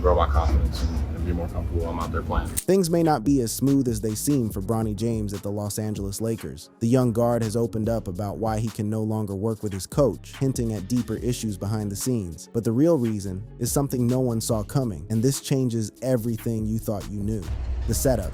grow my confidence and be more comfortable while I'm out there playing. Things may not be as smooth as they seem for Bronny James at the Los Angeles Lakers. The young guard has opened up about why he can no longer work with his coach, hinting at deeper issues behind the scenes. But the real reason is something no one saw coming, and this changes everything you thought you knew. The setup.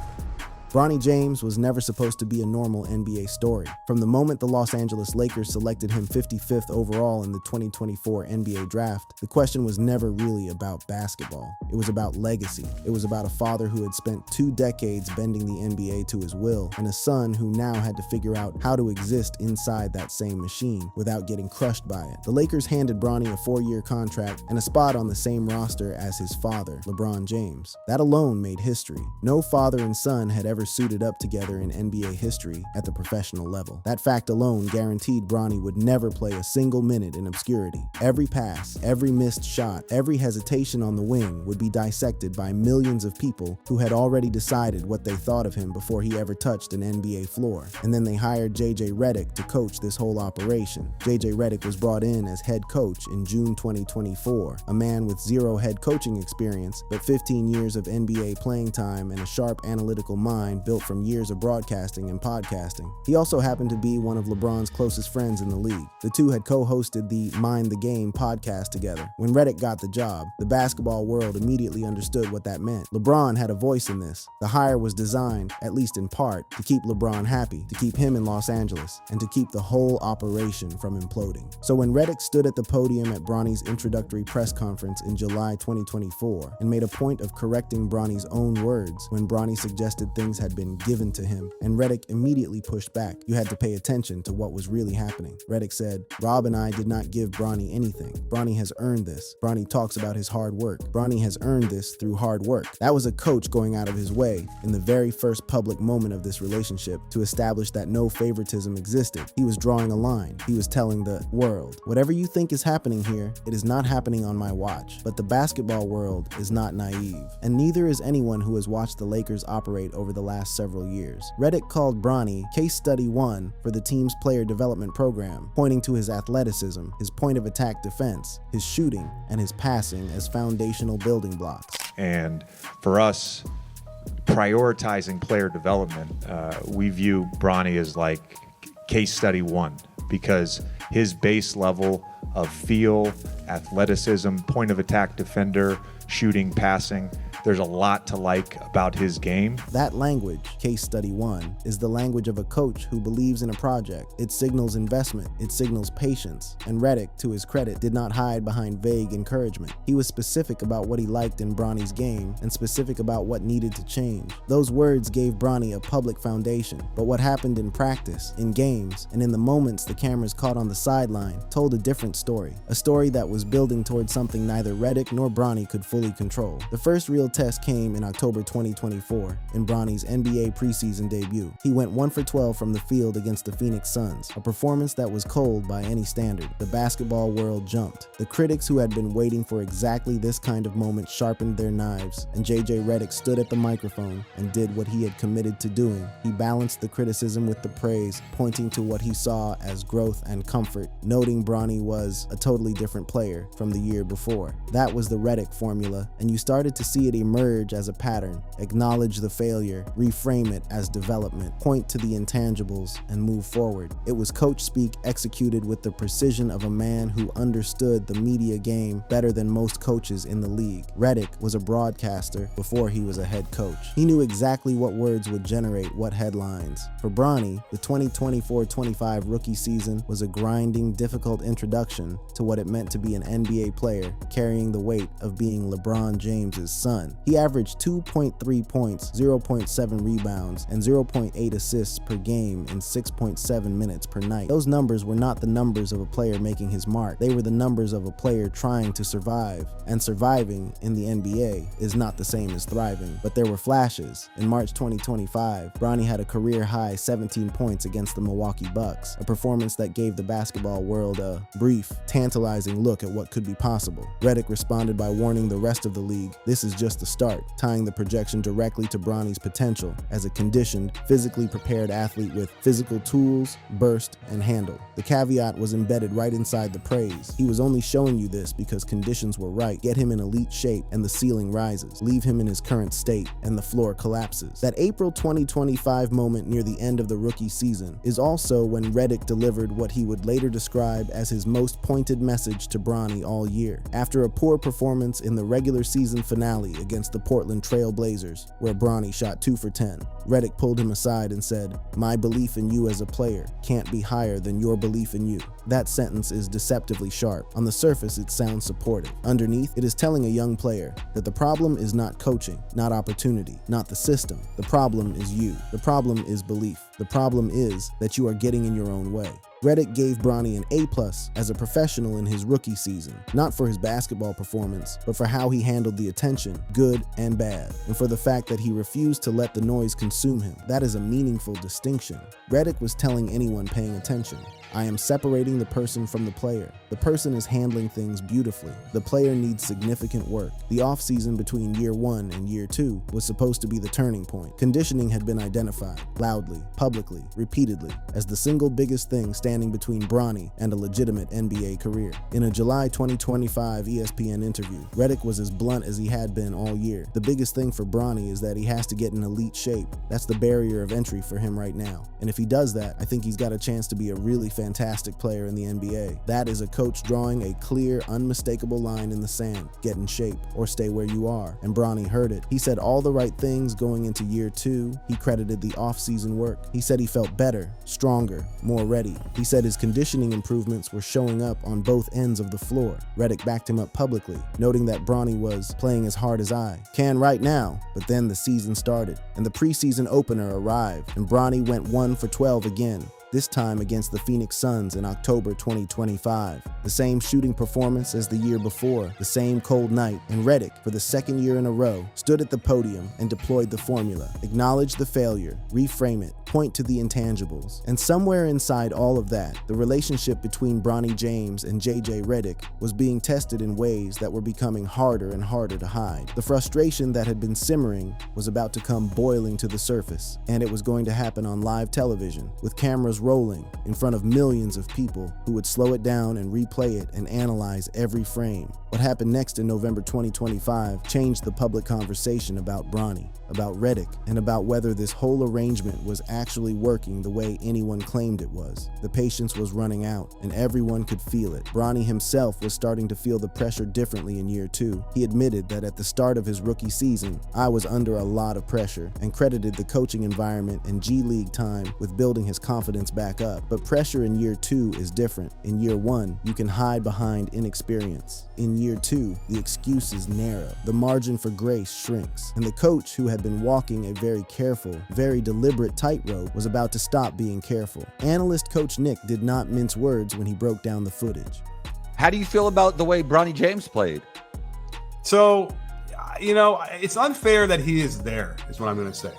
Bronny James was never supposed to be a normal NBA story. From the moment the Los Angeles Lakers selected him 55th overall in the 2024 NBA draft, the question was never really about basketball. It was about legacy. It was about a father who had spent 2 decades bending the NBA to his will, and a son who now had to figure out how to exist inside that same machine without getting crushed by it. The Lakers handed Bronny a 4-year contract and a spot on the same roster as his father, LeBron James. That alone made history. No father and son had ever suited up together in NBA history at the professional level. That fact alone guaranteed Bronny would never play a single minute in obscurity. Every pass, every missed shot, every hesitation on the wing would be dissected by millions of people who had already decided what they thought of him before he ever touched an NBA floor. And then they hired JJ Redick to coach this whole operation. JJ Redick was brought in as head coach in June 2024, a man with 0 head coaching experience, but 15 years of NBA playing time and a sharp analytical mind built from years of broadcasting and podcasting. He also happened to be one of LeBron's closest friends in the league. The two had co-hosted the Mind the Game podcast together. When Redick got the job, the basketball world immediately understood what that meant. LeBron had a voice in this. The hire was designed, at least in part, to keep LeBron happy, to keep him in Los Angeles, and to keep the whole operation from imploding. So when Redick stood at the podium at Bronny's introductory press conference in July 2024 and made a point of correcting Bronny's own words when Bronny suggested things had been given to him, and Redick immediately pushed back. You had to pay attention to what was really happening. Redick said, "Rob and I did not give Bronny anything. Bronny has earned this. Bronny talks about his hard work. Bronny has earned this through hard work." That was a coach going out of his way in the very first public moment of this relationship to establish that no favoritism existed. He was drawing a line. He was telling the world, whatever you think is happening here, it is not happening on my watch. But the basketball world is not naive, and neither is anyone who has watched the Lakers operate over the last several years. Redick called Bronny Case Study 1 for the team's player development program, pointing to his athleticism, his point of attack defense, his shooting, and his passing as foundational building blocks. And for us, prioritizing player development, we view Bronny as like Case Study 1, because his base level of feel, athleticism, point of attack defender, shooting, passing, there's a lot to like about his game. That language, Case Study 1, is the language of a coach who believes in a project. It signals investment, it signals patience, and Redick, to his credit, did not hide behind vague encouragement. He was specific about what he liked in Bronny's game and specific about what needed to change. Those words gave Bronny a public foundation, but what happened in practice, in games, and in the moments the cameras caught on the sideline told a different story, a story that was building towards something neither Redick nor Bronny could fully control. The first real test came in October 2024 in Bronny's NBA preseason debut. He went 1 for 12 from the field against the Phoenix Suns, a performance that was cold by any standard. The basketball world jumped. The critics who had been waiting for exactly this kind of moment sharpened their knives, and JJ Redick stood at the microphone and did what he had committed to doing. He balanced the criticism with the praise, pointing to what he saw as growth and comfort, noting Bronny was a totally different player from the year before. That was the Redick formula, and you started to see it emerge as a pattern. Acknowledge the failure, reframe it as development, point to the intangibles, and move forward. It was coach speak executed with the precision of a man who understood the media game better than most coaches in the league. Redick was a broadcaster before he was a head coach. He knew exactly what words would generate what headlines. For Bronny, the 2024-25 rookie season was a grinding, difficult introduction to what it meant to be an NBA player carrying the weight of being LeBron James's son. He averaged 2.3 points, 0.7 rebounds, and 0.8 assists per game in 6.7 minutes per night. Those numbers were not the numbers of a player making his mark. They were the numbers of a player trying to survive. And surviving in the NBA is not the same as thriving. But there were flashes. In March 2025, Bronny had a career-high 17 points against the Milwaukee Bucks, a performance that gave the basketball world a brief, tantalizing look at what could be possible. Redick responded by warning the rest of the league, "This is just the start, tying the projection directly to Bronny's potential as a conditioned, physically prepared athlete with physical tools, burst, and handle. The caveat was embedded right inside the praise. He was only showing you this because conditions were right. Get him in elite shape and the ceiling rises. Leave him in his current state and the floor collapses. That April 2025 moment near the end of the rookie season is also when Redick delivered what he would later describe as his most pointed message to Bronny all year. After a poor performance in the regular season finale against the Portland Trail Blazers, where Bronny shot 2 for 10, Redick pulled him aside and said, "My belief in you as a player can't be higher than your belief in you." That sentence is deceptively sharp. On the surface, it sounds supportive. Underneath, it is telling a young player that the problem is not coaching, not opportunity, not the system. The problem is you. The problem is belief. The problem is that you are getting in your own way. Redick gave Bronny an A+ as a professional in his rookie season, not for his basketball performance, but for how he handled the attention, good and bad, and for the fact that he refused to let the noise consume him. That is a meaningful distinction. Redick was telling anyone paying attention, I am separating the person from the player. The person is handling things beautifully. The player needs significant work. The offseason between year 1 and year 2 was supposed to be the turning point. Conditioning had been identified, loudly, publicly, repeatedly, as the single biggest thing standing between Bronny and a legitimate NBA career. In a July 2025 ESPN interview, Redick was as blunt as he had been all year. The biggest thing for Bronny is that he has to get in elite shape. That's the barrier of entry for him right now. And if he does that, I think he's got a chance to be a really fantastic player in the NBA. That is a coach drawing a clear, unmistakable line in the sand. Get in shape or stay where you are. And Bronny heard it. He said all the right things going into year 2. He credited the off-season work. He said he felt better, stronger, more ready. He said his conditioning improvements were showing up on both ends of the floor. Redick backed him up publicly, noting that Bronny was playing as hard as I can right now. But then the season started, and the preseason opener arrived, and Bronny went 1 for 12 again. This time against the Phoenix Suns in October 2025. The same shooting performance as the year before, the same cold night, and Redick, for the second year in a row, stood at the podium and deployed the formula. Acknowledge the failure, reframe it, point to the intangibles. And somewhere inside all of that, the relationship between Bronny James and JJ Redick was being tested in ways that were becoming harder and harder to hide. The frustration that had been simmering was about to come boiling to the surface, and it was going to happen on live television, with cameras rolling in front of millions of people who would slow it down and replay it and analyze every frame. What happened next in November 2025 changed the public conversation about Bronny, about Redick, and about whether this whole arrangement was actually working the way anyone claimed it was. The patience was running out, and everyone could feel it. Bronny himself was starting to feel the pressure differently in year 2. He admitted that at the start of his rookie season, I was under a lot of pressure, and credited the coaching environment and G League time with building his confidence back up. But pressure in year 2 is different. In year 1, you can hide behind inexperience. In year 2, the excuses narrow. The margin for grace shrinks. And the coach, who had been walking a very careful, very deliberate tightrope, was about to stop being careful. Analyst Coach Nick did not mince words when he broke down the footage. How do you feel about the way Bronny James played? So, it's unfair that he is there, is what I'm going to say.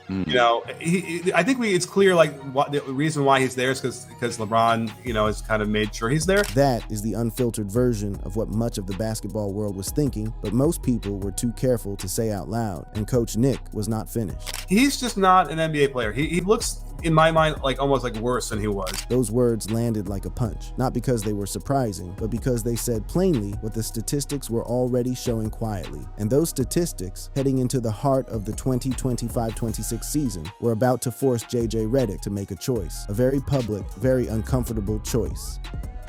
I think it's clear, like, what the reason why he's there is because LeBron, has kind of made sure he's there. That is the unfiltered version of what much of the basketball world was thinking, but most people were too careful to say out loud, and Coach Nick was not finished. He's just not an NBA player. He looks, in my mind, like almost like worse than he was. Those words landed like a punch, not because they were surprising, but because they said plainly what the statistics were already showing quietly. And those statistics, heading into the heart of the 2025-26 season, were about to force JJ Redick to make a choice, a very public, very uncomfortable choice.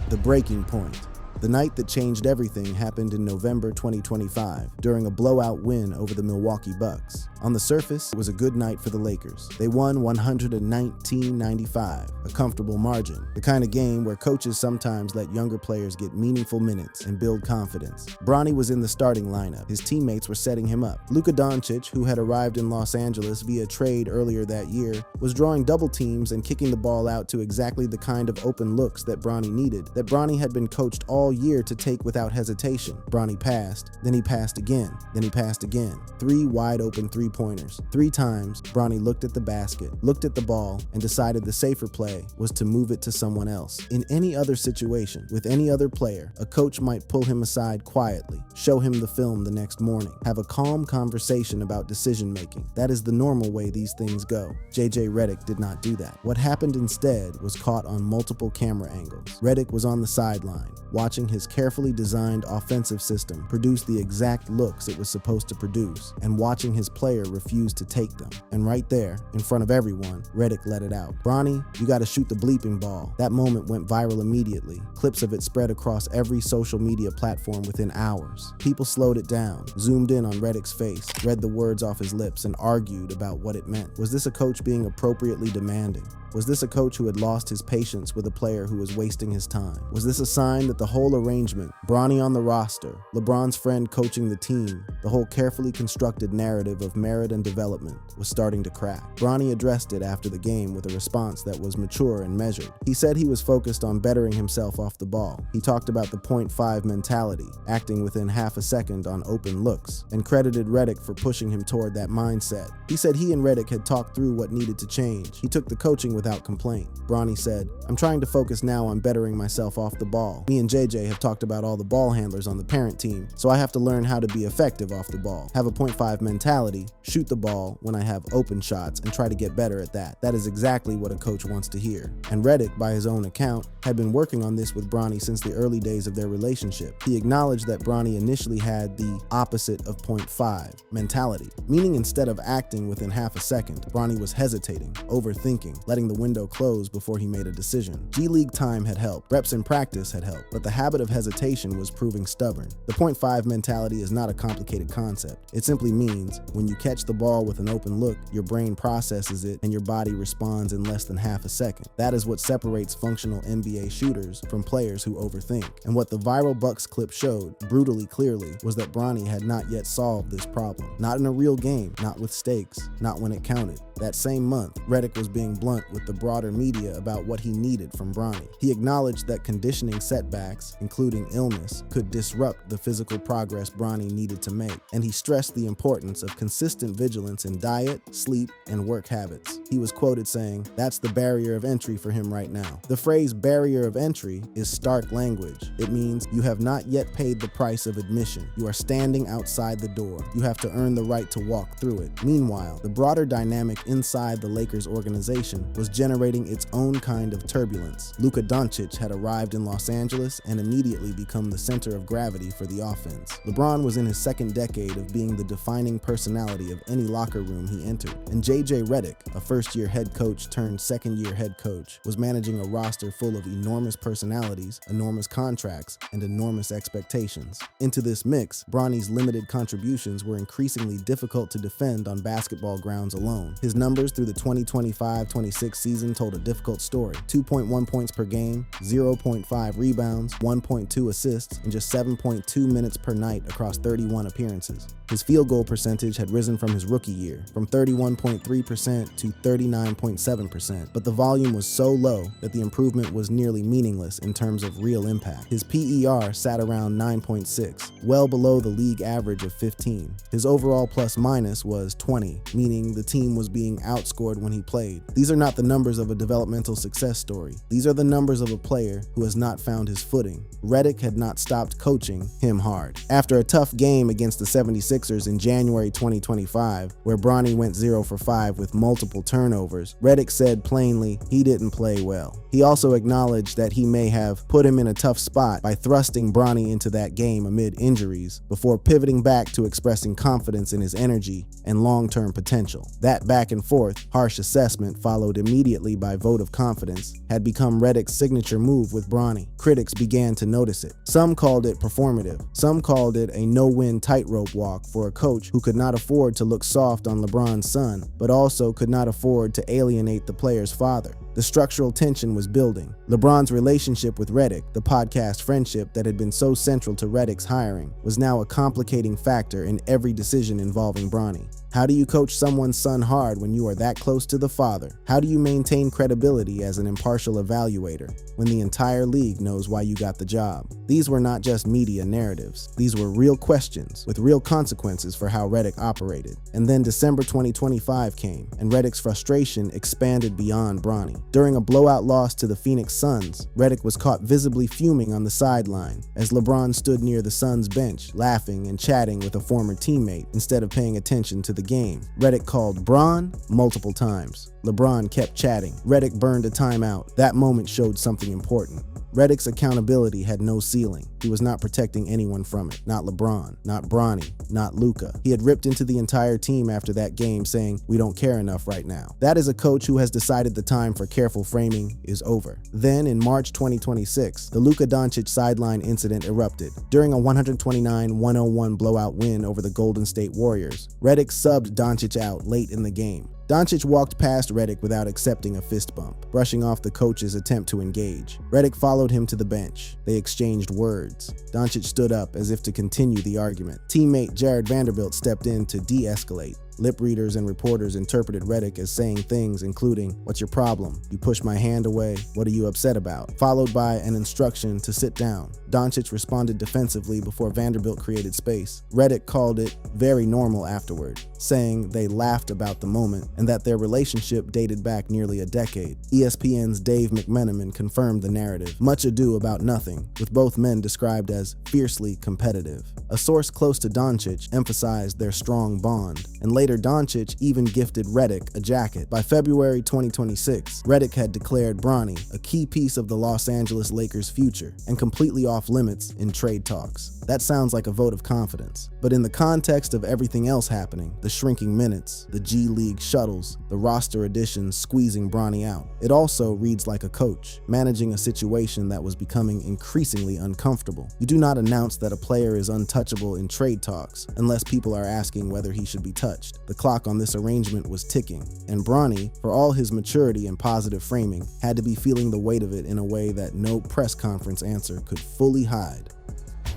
The breaking point. The night that changed everything happened in November 2025 during a blowout win over the Milwaukee Bucks. On the surface, it was a good night for the Lakers. They won 119-95, a comfortable margin, the kind of game where coaches sometimes let younger players get meaningful minutes and build confidence. Bronny was in the starting lineup. His teammates were setting him up. Luka Doncic, who had arrived in Los Angeles via trade earlier that year, was drawing double teams and kicking the ball out to exactly the kind of open looks that Bronny needed, that Bronny had been coached all year to take without hesitation. Bronny passed, then he passed again, then he passed again. 3 wide open 3-point 3-pointers. 3 times, Bronny looked at the basket, looked at the ball, and decided the safer play was to move it to someone else. In any other situation, with any other player, a coach might pull him aside quietly, show him the film the next morning, have a calm conversation about decision-making. That is the normal way these things go. JJ Redick did not do that. What happened instead was caught on multiple camera angles. Redick was on the sideline, watching his carefully designed offensive system produce the exact looks it was supposed to produce, and watching his player refuse to take them. And right there, in front of everyone, Redick let it out. "Bronny, you gotta shoot the bleeping ball." That moment went viral immediately. Clips of it spread across every social media platform within hours. People slowed it down, zoomed in on Redick's face, read the words off his lips, and argued about what it meant. Was this a coach being appropriately demanding? Was this a coach who had lost his patience with a player who was wasting his time? Was this a sign that the whole arrangement, Bronny on the roster, LeBron's friend coaching the team, the whole carefully constructed narrative of merit and development, was starting to crack? Bronny addressed it after the game with a response that was mature and measured. He said he was focused on bettering himself off the ball. He talked about the 0.5 mentality, acting within half a second on open looks, and credited Redick for pushing him toward that mindset. He said he and Redick had talked through what needed to change. He took the coaching without complaint. Bronny said, "I'm trying to focus now on bettering myself off the ball. Me and JJ have talked about all the ball handlers on the parent team, so I have to learn how to be effective off the ball. Have a 0.5 mentality, shoot the ball when I have open shots, and try to get better at that. That is exactly what a coach wants to hear." And Redick, by his own account, had been working on this with Bronny since the early days of their relationship. He acknowledged that Bronny initially had the opposite of 0.5 mentality, meaning instead of acting within half a second, Bronny was hesitating, overthinking, letting the window close before he made a decision. G-League time had helped, reps in practice had helped, but the habit of hesitation was proving stubborn. The 0.5 mentality is not a complicated concept. It simply means when you catch the ball with an open look, your brain processes it and your body responds in less than half a second. That is what separates functional NBA shooters from players who overthink. And what the viral Bucks clip showed, brutally clearly, was that Bronny had not yet solved this problem. Not in a real game, not with stakes, not when it counted. That same month, Redick was being blunt with the broader media about what he needed from Bronny. He acknowledged that conditioning setbacks, including illness, could disrupt the physical progress Bronny needed to make, and he stressed the importance of consistent vigilance in diet, sleep, and work habits. He was quoted saying, "That's the barrier of entry for him right now." The phrase barrier of entry is stark language. It means you have not yet paid the price of admission. You are standing outside the door. You have to earn the right to walk through it. Meanwhile, the broader dynamic inside the Lakers organization was generating its own kind of turbulence. Luka Doncic had arrived in Los Angeles and immediately become the center of gravity for the offense. LeBron was in his second decade of being the defining personality of any locker room he entered. And JJ Redick, a first-year head coach turned second-year head coach, was managing a roster full of enormous personalities, enormous contracts, and enormous expectations. Into this mix, Bronny's limited contributions were increasingly difficult to defend on basketball grounds alone. His numbers through the 2025-26 season told a difficult story. 2.1 points per game, 0.5 rebounds, 1.2 assists, and just 7.2 minutes per night across 31 appearances. His field goal percentage had risen from his rookie year, from 31.3% to 39.7%, but the volume was so low that the improvement was nearly meaningless in terms of real impact. His PER sat around 9.6, well below the league average of 15. His overall plus-minus was 20, meaning the team was being outscored when he played. These are not the numbers of a developmental success story. These are the numbers of a player who has not found his footing. Redick had not stopped coaching him hard. After a tough game against the 76ers in January 2025, where Bronny went 0 for 5 with multiple turnovers, Redick said plainly he didn't play well. He also acknowledged that he may have put him in a tough spot by thrusting Bronny into that game amid injuries, before pivoting back to expressing confidence in his energy and long-term potential. That back and forth, harsh assessment followed immediately by vote of confidence had become Redick's signature move with Bronny. Critics began to notice it. Some called it performative. Some called it a no-win tightrope walk for a coach who could not afford to look soft on LeBron's son, but also could not afford to alienate the player's father. The structural tension was building. LeBron's relationship with Redick, the podcast friendship that had been so central to Redick's hiring, was now a complicating factor in every decision involving Bronny. How do you coach someone's son hard when you are that close to the father? How do you maintain credibility as an impartial evaluator when the entire league knows why you got the job? These were not just media narratives. These were real questions with real consequences for how Redick operated. And then December 2025 came, and Redick's frustration expanded beyond Bronny. During a blowout loss to the Phoenix Suns, Redick was caught visibly fuming on the sideline as LeBron stood near the Suns bench, laughing and chatting with a former teammate instead of paying attention to the game. Redick called Bron multiple times. LeBron kept chatting. Redick burned a timeout. That moment showed something important. Redick's accountability had no ceiling. He was not protecting anyone from it. Not LeBron, not Bronny, not Luka. He had ripped into the entire team after that game saying, "We don't care enough right now." That is a coach who has decided the time for careful framing is over. Then in March 2026, the Luka Doncic sideline incident erupted. During a 129-101 blowout win over the Golden State Warriors, Redick subbed Doncic out late in the game. Doncic walked past Redick without accepting a fist bump, brushing off the coach's attempt to engage. Redick followed him to the bench. They exchanged words. Doncic stood up as if to continue the argument. Teammate Jared Vanderbilt stepped in to de-escalate. Lip readers and reporters interpreted Redick as saying things including, "What's your problem? You pushed my hand away. What are you upset about?" Followed by an instruction to sit down. Doncic responded defensively before Vanderbilt created space. Redick called it very normal afterward, saying they laughed about the moment and that their relationship dated back nearly a decade. ESPN's Dave McMenamin confirmed the narrative. Much ado about nothing, with both men described as fiercely competitive. A source close to Doncic emphasized their strong bond, and later Doncic even gifted Redick a jacket. By February 2026, Redick had declared Bronny a key piece of the Los Angeles Lakers' future and completely off limits in trade talks. That sounds like a vote of confidence. But in the context of everything else happening, the shrinking minutes, the G League shuttles, the roster additions squeezing Bronny out, it also reads like a coach, managing a situation that was becoming increasingly uncomfortable. You do not announce that a player is untouchable in trade talks unless people are asking whether he should be touched. The clock on this arrangement was ticking, and Bronny, for all his maturity and positive framing, had to be feeling the weight of it in a way that no press conference answer could fully hide.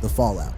The fallout.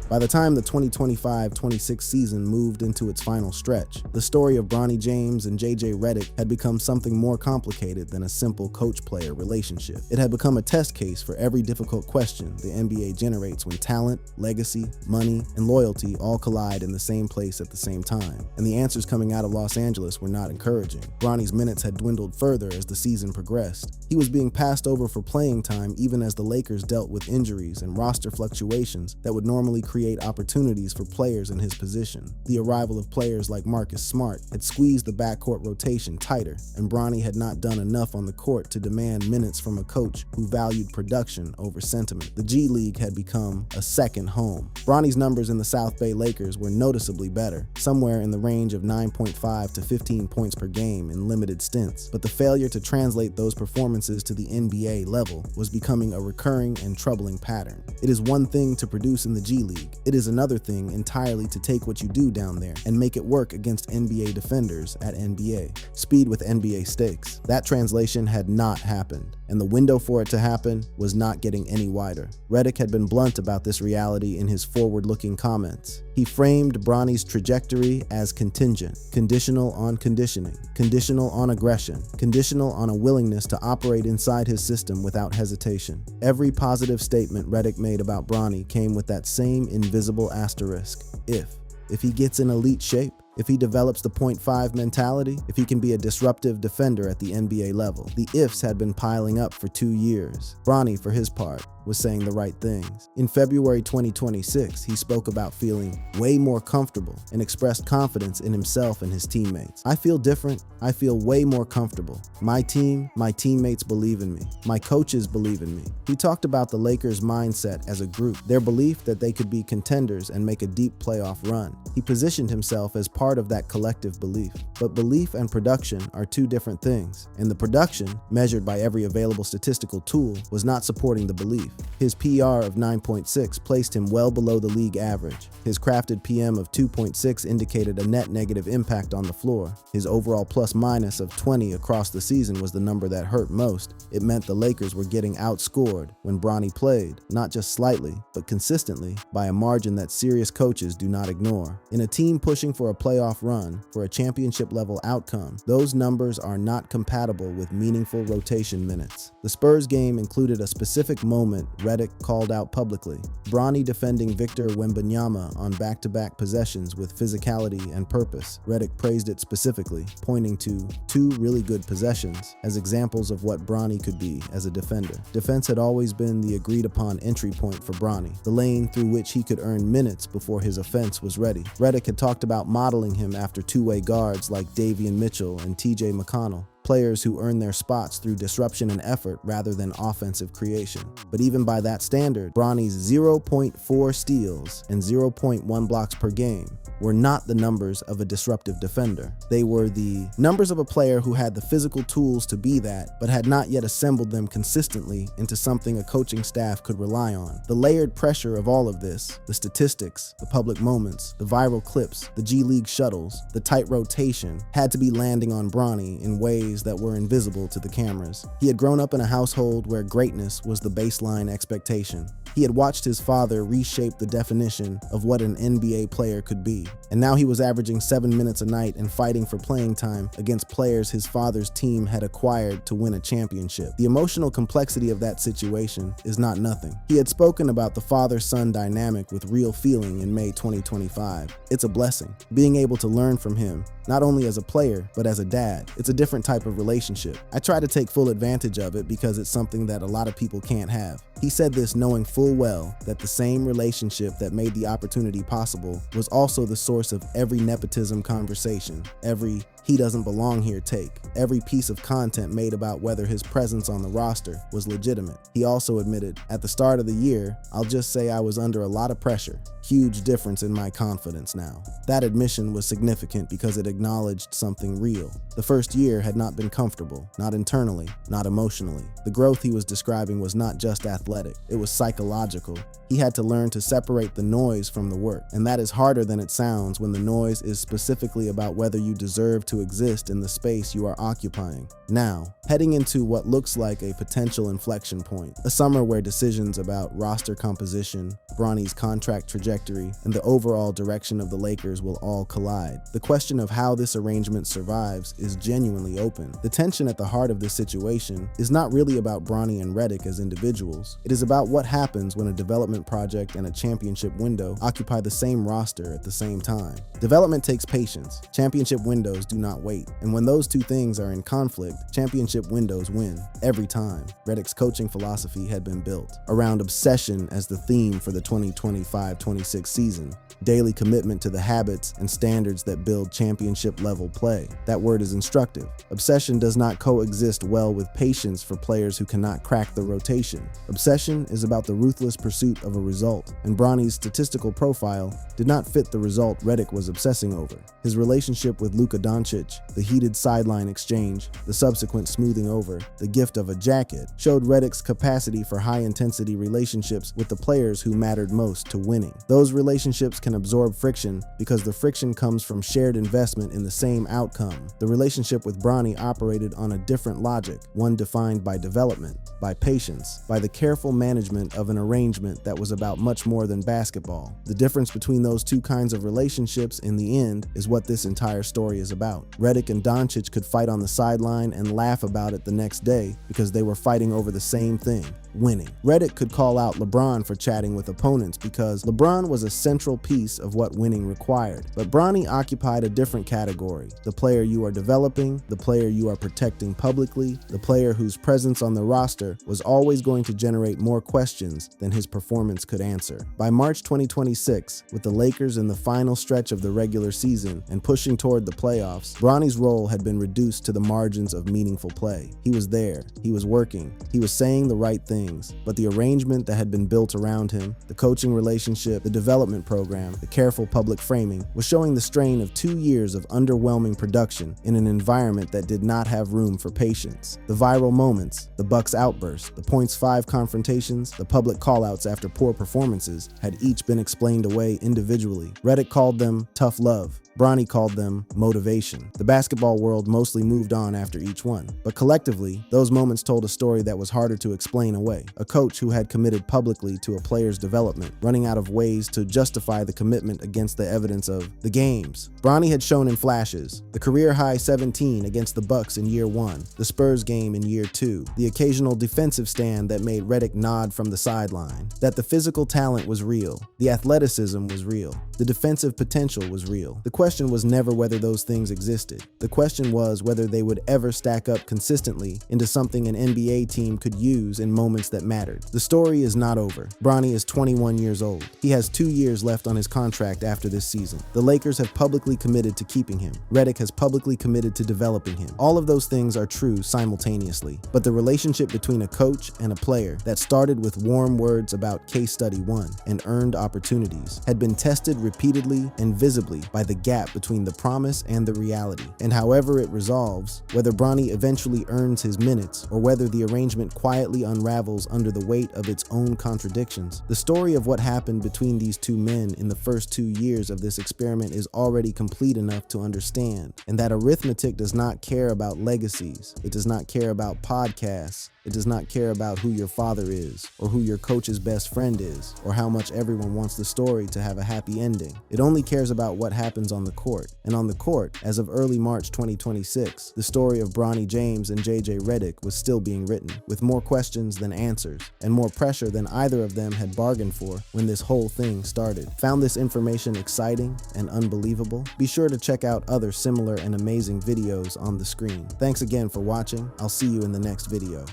By the time the 2025-26 season moved into its final stretch, the story of Bronny James and JJ Redick had become something more complicated than a simple coach-player relationship. It had become a test case for every difficult question the NBA generates when talent, legacy, money, and loyalty all collide in the same place at the same time. And the answers coming out of Los Angeles were not encouraging. Bronny's minutes had dwindled further as the season progressed. He was being passed over for playing time even as the Lakers dealt with injuries and roster fluctuations that would normally create opportunities for players in his position. The arrival of players like Marcus Smart had squeezed the backcourt rotation tighter, and Bronny had not done enough on the court to demand minutes from a coach who valued production over sentiment. The G League had become a second home. Bronny's numbers in the South Bay Lakers were noticeably better, somewhere in the range of 9.5 to 15 points per game in limited stints, but the failure to translate those performances to the NBA level was becoming a recurring and troubling pattern. It is one thing to produce in the G League. It is another thing entirely to take what you do down there and make it work against NBA defenders at NBA. Speed with NBA stakes. That translation had not happened, and the window for it to happen was not getting any wider. Redick had been blunt about this reality in his forward-looking comments. He framed Bronny's trajectory as contingent, conditional on conditioning, conditional on aggression, conditional on a willingness to operate inside his system without hesitation. Every positive statement Redick made about Bronny came with that same invisible asterisk, if. If he gets in elite shape, if he develops the .5 mentality, if he can be a disruptive defender at the NBA level. The ifs had been piling up for 2 years. Bronny, for his part, was saying the right things. In February 2026, he spoke about feeling way more comfortable and expressed confidence in himself and his teammates. "I feel different. I feel way more comfortable. My team, my teammates believe in me. My coaches believe in me." He talked about the Lakers' mindset as a group, their belief that they could be contenders and make a deep playoff run. He positioned himself as part part of that collective belief. But belief and production are two different things, and the production, measured by every available statistical tool, was not supporting the belief. His PR of 9.6 placed him well below the league average. His crafted PM of 2.6 indicated a net negative impact on the floor. His overall plus-minus of 20 across the season was the number that hurt most. It meant the Lakers were getting outscored when Bronny played, not just slightly, but consistently, by a margin that serious coaches do not ignore. In a team pushing for a playoff run, for a championship-level outcome, those numbers are not compatible with meaningful rotation minutes. The Spurs game included a specific moment Redick called out publicly. Bronny defending Victor Wembanyama on back-to-back possessions with physicality and purpose. Redick praised it specifically, pointing to two really good possessions as examples of what Bronny could be as a defender. Defense had always been the agreed-upon entry point for Bronny, the lane through which he could earn minutes before his offense was ready. Redick had talked about modeling him after two-way guards like Davion Mitchell and TJ McConnell, players who earn their spots through disruption and effort rather than offensive creation. But even by that standard, Bronny's 0.4 steals and 0.1 blocks per game were not the numbers of a disruptive defender. They were the numbers of a player who had the physical tools to be that, but had not yet assembled them consistently into something a coaching staff could rely on. The layered pressure of all of this, the statistics, the public moments, the viral clips, the G League shuttles, the tight rotation, had to be landing on Bronny in ways that were invisible to the cameras. He had grown up in a household where greatness was the baseline expectation. He had watched his father reshape the definition of what an NBA player could be, and now he was averaging 7 minutes a night and fighting for playing time against players his father's team had acquired to win a championship. The emotional complexity of that situation is not nothing. He had spoken about the father-son dynamic with real feeling in May 2025. It's a blessing, being able to learn from him, not only as a player, but as a dad. It's a different type of relationship. I try to take full advantage of it because it's something that a lot of people can't have. He said this knowing full well that the same relationship that made the opportunity possible was also the source of every nepotism conversation, every "he doesn't belong here" take, every piece of content made about whether his presence on the roster was legitimate. He also admitted, "At the start of the year, I'll just say I was under a lot of pressure. Huge difference in my confidence now." That admission was significant because it acknowledged something real. The first year had not been comfortable, not internally, not emotionally. The growth he was describing was not just athletic, it was psychological. He had to learn to separate the noise from the work, and that is harder than it sounds when the noise is specifically about whether you deserve to exist in the space you are occupying. Now, heading into what looks like a potential inflection point, a summer where decisions about roster composition, Bronny's contract trajectory, and the overall direction of the Lakers will all collide. The question of how this arrangement survives is genuinely open. The tension at the heart of this situation is not really about Bronny and Redick as individuals. It is about what happens when a development project and a championship window occupy the same roster at the same time. Development takes patience. Championship windows do not wait. And when those two things are in conflict, championship windows win every time. Redick's coaching philosophy had been built around obsession as the theme for the 2025-26 season. Daily commitment to the habits and standards that build championship-level play. That word is instructive. Obsession does not coexist well with patience for players who cannot crack the rotation. Obsession is about the ruthless pursuit of a result, and Bronny's statistical profile did not fit the result Redick was obsessing over. His relationship with Luka Doncic, the heated sideline exchange, the subsequent smoothing over, the gift of a jacket, showed Redick's capacity for high-intensity relationships with the players who mattered most to winning. Those relationships can absorb friction because the friction comes from shared investment in the same outcome. The relationship with Bronny operated on a different logic, one defined by development, by patience, by the careful management of an arrangement that was about much more than basketball. The difference between those two kinds of relationships in the end is what this entire story is about. Redick and Doncic could fight on the sideline and laugh about it the next day because they were fighting over the same thing: winning. Redick could call out LeBron for chatting with opponents because LeBron was a central piece of what winning required. But Bronny occupied a different category: the player you are developing, the player you are protecting publicly, the player whose presence on the roster was always going to generate more questions than his performance could answer. By March 2026, with the Lakers in the final stretch of the regular season and pushing toward the playoffs, offense. Bronny's role had been reduced to the margins of meaningful play. He was there, he was working, he was saying the right things, but the arrangement that had been built around him, the coaching relationship, the development program, the careful public framing, was showing the strain of 2 years of underwhelming production in an environment that did not have room for patience. The viral moments, the Bucks outburst, the .5 confrontations, the public callouts after poor performances had each been explained away individually. Redick called them tough love. Bronny called them motivation. The basketball world mostly moved on after each one, but collectively, those moments told a story that was harder to explain away. A coach who had committed publicly to a player's development, running out of ways to justify the commitment against the evidence of the games. Bronny had shown in flashes: the career-high 17 against the Bucks in year 1, the Spurs game in year 2, the occasional defensive stand that made Redick nod from the sideline, that the physical talent was real, the athleticism was real, the defensive potential was real. The question was never whether those things existed. The question was whether they would ever stack up consistently into something an NBA team could use in moments that mattered. The story is not over. Bronny is 21 years old. He has 2 years left on his contract after this season. The Lakers have publicly committed to keeping him. Redick has publicly committed to developing him. All of those things are true simultaneously, but the relationship between a coach and a player that started with warm words about case study 1 and earned opportunities had been tested repeatedly and visibly by the gap between the promise and the reality. And however it resolves, whether Bronny eventually earns his minutes or whether the arrangement quietly unravels under the weight of its own contradictions, the story of what happened between these two men in the first 2 years of this experiment is already complete enough to understand. And that arithmetic does not care about legacies. It does not care about podcasts. It does not care about who your father is, or who your coach's best friend is, or how much everyone wants the story to have a happy ending. It only cares about what happens on the court. And on the court, as of early March 2026, the story of Bronny James and JJ Redick was still being written, with more questions than answers, and more pressure than either of them had bargained for when this whole thing started. Found this information exciting and unbelievable? Be sure to check out other similar and amazing videos on the screen. Thanks again for watching. I'll see you in the next video.